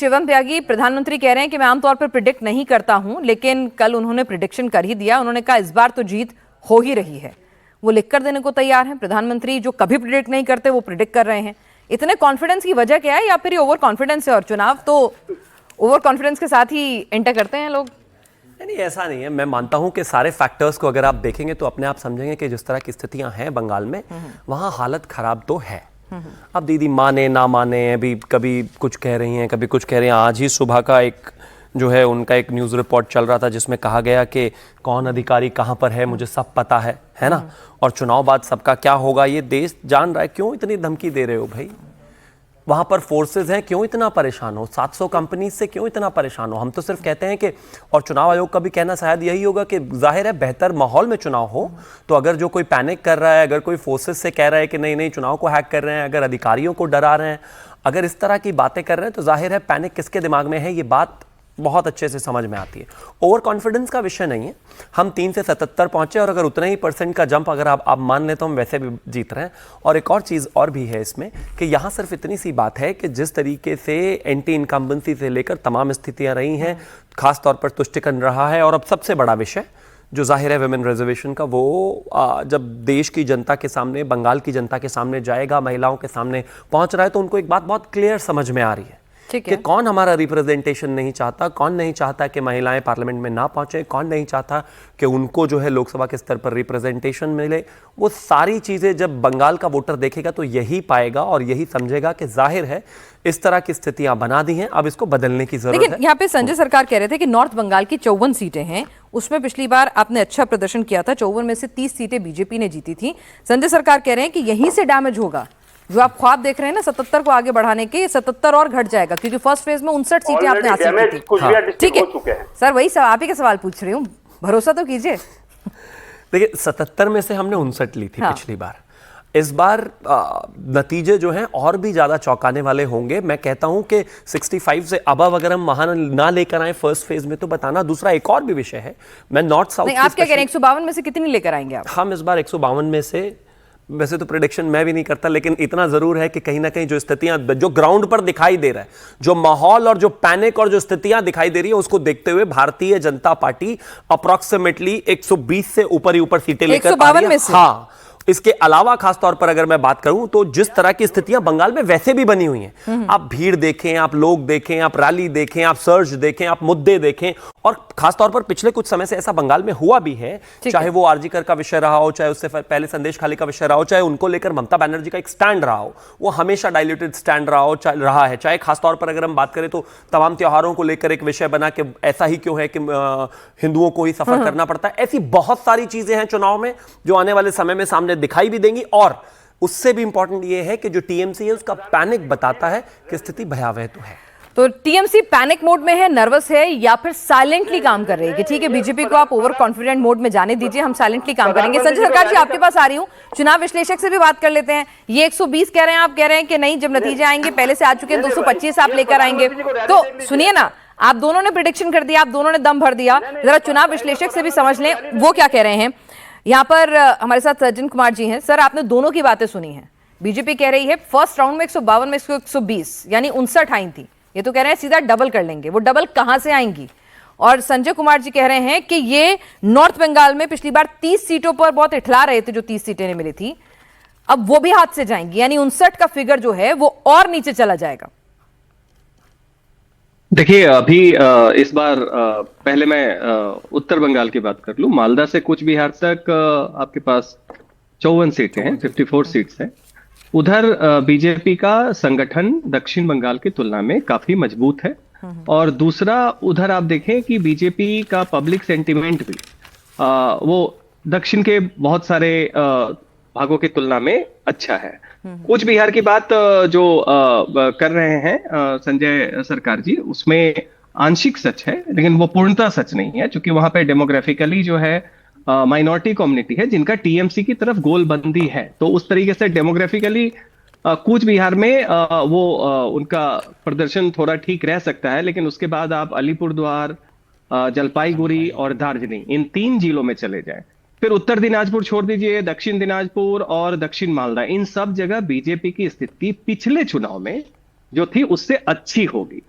शिवम त्यागी, प्रधानमंत्री कह रहे हैं कि मैं आमतौर पर प्रिडिक्ट नहीं करता हूं, लेकिन कल उन्होंने प्रिडिक्शन कर ही दिया। उन्होंने कहा इस बार तो जीत हो ही रही है। वो लिख कर देने को तैयार हैं। प्रधानमंत्री जो कभी प्रिडिक्ट नहीं करते वो प्रिडिक्ट कर रहे हैं। इतने कॉन्फिडेंस की वजह क्या है, या फिर ये ओवर कॉन्फिडेंस है और चुनाव तो ओवर कॉन्फिडेंस के साथ ही एंटर करते हैं लोग? नहीं, ऐसा नहीं है। मैं मानता हूं कि सारे फैक्टर्स को अगर आप देखेंगे तो अपने आप समझेंगे कि जिस तरह की स्थितियां हैं बंगाल में, वहां हालत खराब तो है। अब दीदी माने ना माने, अभी कभी कुछ कह रही हैं कभी कुछ कह रही हैं। आज ही सुबह का एक जो है उनका एक न्यूज़ रिपोर्ट चल रहा था जिसमें कहा गया कि कौन अधिकारी कहां पर है मुझे सब पता है ना, और चुनाव बाद सबका क्या होगा ये देश जान रहा है। क्यों इतनी धमकी दे रहे हो भाई? वहां पर फोर्सेस हैं, क्यों इतना परेशान हो? 700 कंपनी से क्यों इतना परेशान हो? हम तो सिर्फ कहते हैं कि, और चुनाव आयोग का भी कहना शायद यही होगा कि जाहिर है बेहतर माहौल में चुनाव हो, तो अगर जो कोई पैनिक कर रहा है, अगर कोई फोर्सेस से कह रहा है कि नहीं नहीं चुनाव को हैक कर रहे हैं, अगर अधिकारियों को डरा रहे हैं, अगर इस तरह की बातें कर रहे हैं, तो जाहिर है पैनिक किसके दिमाग में है ये बात बहुत अच्छे से समझ में आती है। ओवर कॉन्फिडेंस का विषय नहीं है। हम 3 से 77 पहुंचे, और अगर उतना ही % का जंप अगर आप मान लें तो हम वैसे भी जीत रहे हैं। और एक और चीज़ और भी है इसमें कि यहाँ सिर्फ इतनी सी बात है कि जिस तरीके से एंटी इनकम्बेंसी से लेकर तमाम स्थितियाँ रही हैं, खासतौर पर तुष्टिकरण रहा है, और अब सबसे बड़ा विषय जो जाहिर है विमेन रिजर्वेशन का, वो जब देश की जनता के सामने, बंगाल की जनता के सामने जाएगा, महिलाओं के सामने पहुँच रहा है, तो उनको एक बात बहुत क्लियर समझ में आ रही है कि कौन हमारा रिप्रेजेंटेशन नहीं चाहता, कौन नहीं चाहता कि महिलाएं पार्लियामेंट में ना पहुंचे, कौन नहीं चाहता कि उनको जो है लोकसभा के स्तर पर रिप्रेजेंटेशन मिले। वो सारी चीजें जब बंगाल का वोटर देखेगा तो यही पाएगा और यही समझेगा कि जाहिर है इस तरह की स्थितियां बना दी हैं, अब इसको बदलने की जरूरत है। लेकिन यहाँ पे संजय सरकार कह रहे थे कि नॉर्थ बंगाल की 54 सीटें हैं, उसमें पिछली बार आपने अच्छा प्रदर्शन किया था, 54 में से 30 सीटें बीजेपी ने जीती थी। संजय सरकार कह रहे हैं कि यहीं से डैमेज होगा। जो आप ख्वाब देख रहे हैं ना 77 को आगे बढ़ाने के, 77 और घट जाएगा, क्योंकि फर्स्ट फेज में 59 सीटें आपने हासिल की थी। ठीक है सर, वही सब आप ही का सवाल पूछ रही हूँ, भरोसा तो कीजिए। देखिए 77 में से हमने 59 ली थी पिछली बार। इस बार नतीजे जो हैं और भी ज्यादा चौंकाने वाले होंगे। मैं कहता हूं कि 65 से अबव अगर हम वहां ना लेकर आए फर्स्ट फेज में तो बताना। दूसरा एक और भी विषय है, मैं नॉर्थ साउथ, आप क्या कह रहे हैं 152 में से कितनी लेकर आएंगे आप? हम इस बार 152 में से, वैसे तो प्रेडिक्शन मैं भी नहीं करता, लेकिन इतना जरूर है कि कहीं ना कहीं जो स्थितियां जो ग्राउंड पर दिखाई दे रहा है, जो माहौल और जो पैनिक और जो स्थितियां दिखाई दे रही है, उसको देखते हुए भारतीय जनता पार्टी अप्रॉक्सीमेटली 120 से ऊपर ही ऊपर सीटें लेकर 152 में से। हाँ, इसके अलावा खासतौर पर अगर मैं बात करूं तो जिस तरह की स्थितियां बंगाल में वैसे भी बनी हुई हैं, आप भीड़ देखें, आप लोग देखें, आप रैली देखें, आप सर्च देखें, आप मुद्दे देखें, और खासतौर पर पिछले कुछ समय से ऐसा बंगाल में हुआ भी है, चाहे वो आरजीकर का विषय रहा हो, चाहे उससे पहले संदेश खाली का विषय रहा हो, चाहे उनको लेकर ममता बनर्जी का एक स्टैंड रहा हो, वो हमेशा डाइल्यूटेड स्टैंड रहा है। चाहे खासतौर पर अगर हम बात करें तो तमाम त्योहारों को लेकर एक विषय बना कि ऐसा ही क्यों है कि हिंदुओं को ही सफर करना पड़ता है। ऐसी बहुत सारी चीजें हैं चुनाव में जो आने वाले समय में सामने दिखाई भी देंगी, और उससे भी इंपॉर्टेंट यह है कि जो टीएमसी है उसका पैनिक बताता है कि स्थिति भयावह तो है। तो टीएमसी पैनिक मोड में है, नर्वस है, या फिर साइलेंटली काम कर रही है कि ठीक है बीजेपी को आप ओवर कॉन्फिडेंट मोड में जाने दीजिए, हम साइलेंटली काम करेंगे? संजय सरकार जी आपके पास आ रही हूं, चुनाव विश्लेषक से भी बात कर लेते हैं। ये 120 कह रहे हैं, आप कह रहे हैं कि नहीं, जब नतीजे आएंगे, पहले से आ चुके हैं 225 आप लेकर आएंगे। तो सुनिए ना, आप दोनों ने प्रेडिक्शन कर दिया, आप दोनों ने दम भर दिया, जरा चुनाव विश्लेषक से भी समझ लें वो क्या कह रहे हैं। यहाँ पर हमारे साथ सज्जन कुमार जी हैं। सर, आपने दोनों की बातें सुनी हैं। बीजेपी कह रही है फर्स्ट राउंड में 152 में 120 यानी 59 आई थी, ये तो कह रहे हैं सीधा डबल कर लेंगे। वो डबल कहां से आएंगी? और संजय कुमार जी कह रहे हैं कि ये नॉर्थ बंगाल में पिछली बार 30 सीटों पर बहुत इठला रहे थे, जो 30 सीटें मिली थी, अब वो भी हाथ से जाएंगी, यानी 59 का फिगर जो है वो और नीचे चला जाएगा। देखिए अभी इस बार पहले मैं उत्तर बंगाल की बात कर लूं। मालदा से कूच बिहार तक आपके पास 54 सीटें हैं, 54 सीट्स हैं। उधर बीजेपी का संगठन दक्षिण बंगाल की तुलना में काफी मजबूत है, और दूसरा उधर आप देखें कि बीजेपी का पब्लिक सेंटिमेंट भी वो दक्षिण के बहुत सारे भागों की तुलना में अच्छा है। कूच बिहार की बात जो कर रहे हैं संजय सरकार जी, उसमें आंशिक सच है, लेकिन वो पूर्णतः सच नहीं है, क्योंकि वहां पे डेमोग्राफिकली जो है माइनॉरिटी कम्युनिटी है जिनका टीएमसी की तरफ गोलबंदी है। तो उस तरीके से डेमोग्राफिकली कूच बिहार में उनका प्रदर्शन थोड़ा ठीक रह सकता है, लेकिन उसके बाद आप अलीपुरद्वार, जलपाईगुड़ी और दार्जिलिंग, इन 3 जिलों में चले जाएं, फिर उत्तर दिनाजपुर छोड़ दीजिए, दक्षिण दिनाजपुर और दक्षिण मालदा, इन सब जगह बीजेपी की स्थिति पिछले चुनाव में जो थी उससे अच्छी होगी।